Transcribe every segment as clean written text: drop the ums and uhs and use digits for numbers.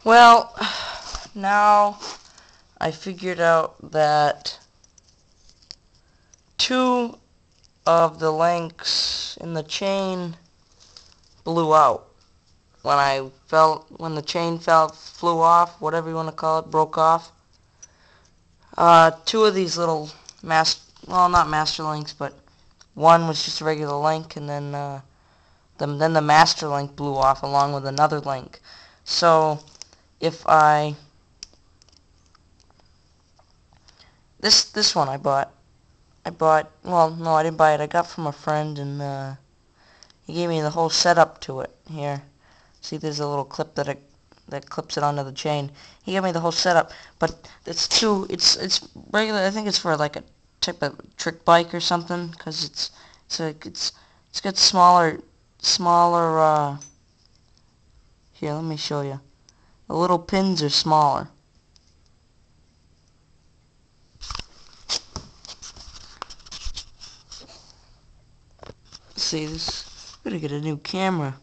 Well, now I figured out that two of the links in the chain blew out when the chain flew off, whatever you want to call it, broke off. Two of these little not master links, but one was just a regular link, and then the master link blew off along with another link. So if this one I bought, well, no, I didn't buy it. I got from a friend, and he gave me the whole setup to it. Here, see, there's a little clip that clips it onto the chain. He gave me the whole setup, but it's regular. I think it's for like a type of trick bike or something, because it's got smaller. Here, let me show you. The little pins are smaller. See this? I'm gonna get a new camera.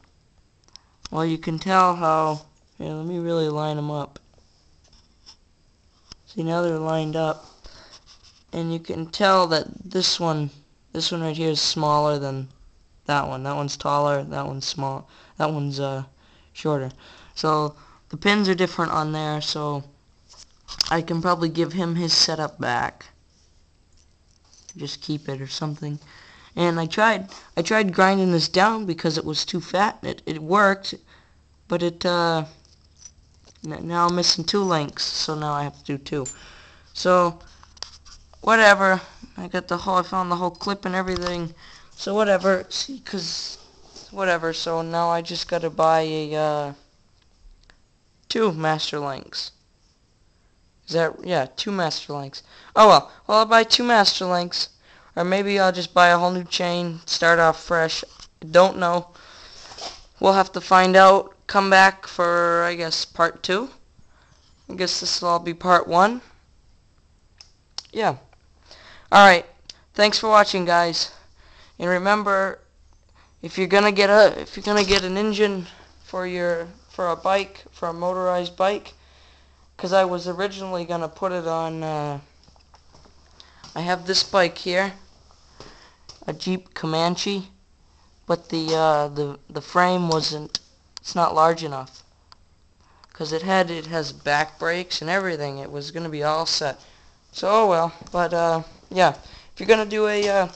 Well, you can tell how. Here, let me really line them up. See, now they're lined up, and you can tell that this one right here is smaller than that one. That one's taller. That one's small. That one's shorter. So the pins are different on there. So I can probably give him his setup back. Just keep it or something. And I tried grinding this down because it was too fat. It worked, but now I'm missing two links, so now I have to do two. So whatever. I found the whole clip and everything. So whatever. See, whatever. So now I just gotta buy two master links. Two master links. Oh well. Well, I'll buy two master links. Or maybe I'll just buy a whole new chain, start off fresh. Don't know. We'll have to find out. Come back for, I guess, part 2. I guess this will all be part 1. Yeah. Alright. Thanks for watching, guys. And remember, if you're gonna get an engine for a bike, for a motorized bike, because I was originally gonna put it on. I have this bike here, a Jeep Comanche, but the frame wasn't. It's not large enough, because it has back brakes and everything. It was gonna be all set. So oh well. But yeah, if you're gonna do an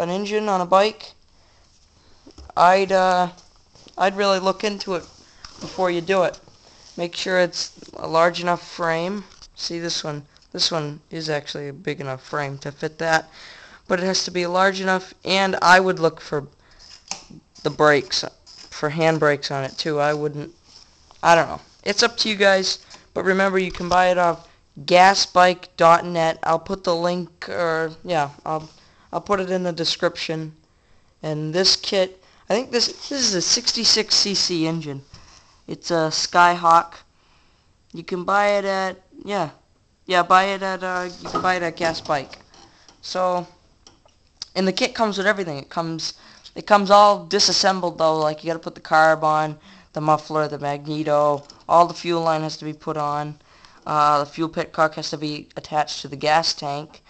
engine on a bike, I'd really look into it before you do it. Make sure it's a large enough frame. See this one? This one is actually a big enough frame to fit that. But it has to be large enough, and I would look for the brakes, for hand brakes on it too. I don't know. It's up to you guys, but remember, you can buy it off gasbike.net. I'll put the link, I'll put it in the description. And this kit, I think this is a 66cc engine. It's a Skyhawk. You can buy it at, you can buy it at Gas Bike. So, and the kit comes with everything. It comes all disassembled though. Like, you gotta put the carb on, the muffler, the magneto, all the fuel line has to be put on. The fuel pit cock has to be attached to the gas tank,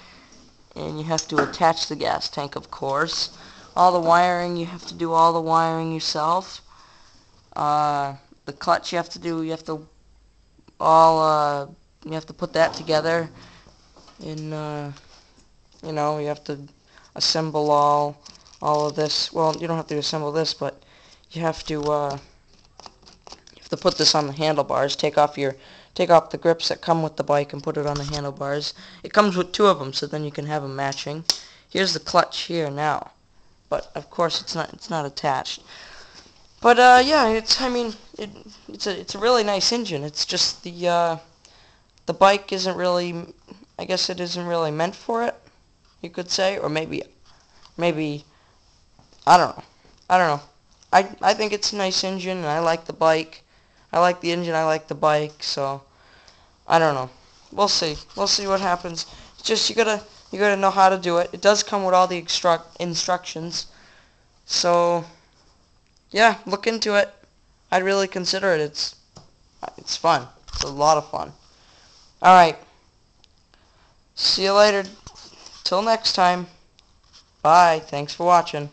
and you have to attach the gas tank, of course. All the wiring, you have to do all the wiring yourself. The clutch you have to put that together, and you have to assemble all of this. Well, you don't have to assemble this, but you have to put this on the handlebars. Take off the grips that come with the bike and put it on the handlebars. It comes with two of them, so then you can have them matching. Here's the clutch here now, but of course it's not attached. But yeah, it's a really nice engine. It's just the bike isn't really, I guess it isn't really meant for it, you could say, or maybe I don't know. I think it's a nice engine, and I like the bike. I like the engine. I like the bike. So I don't know. We'll see. We'll see what happens. It's just you gotta know how to do it. It does come with all the instructions. So yeah, look into it. I'd really consider it. It's fun. It's a lot of fun. Alright. See you later. Till next time. Bye. Thanks for watching.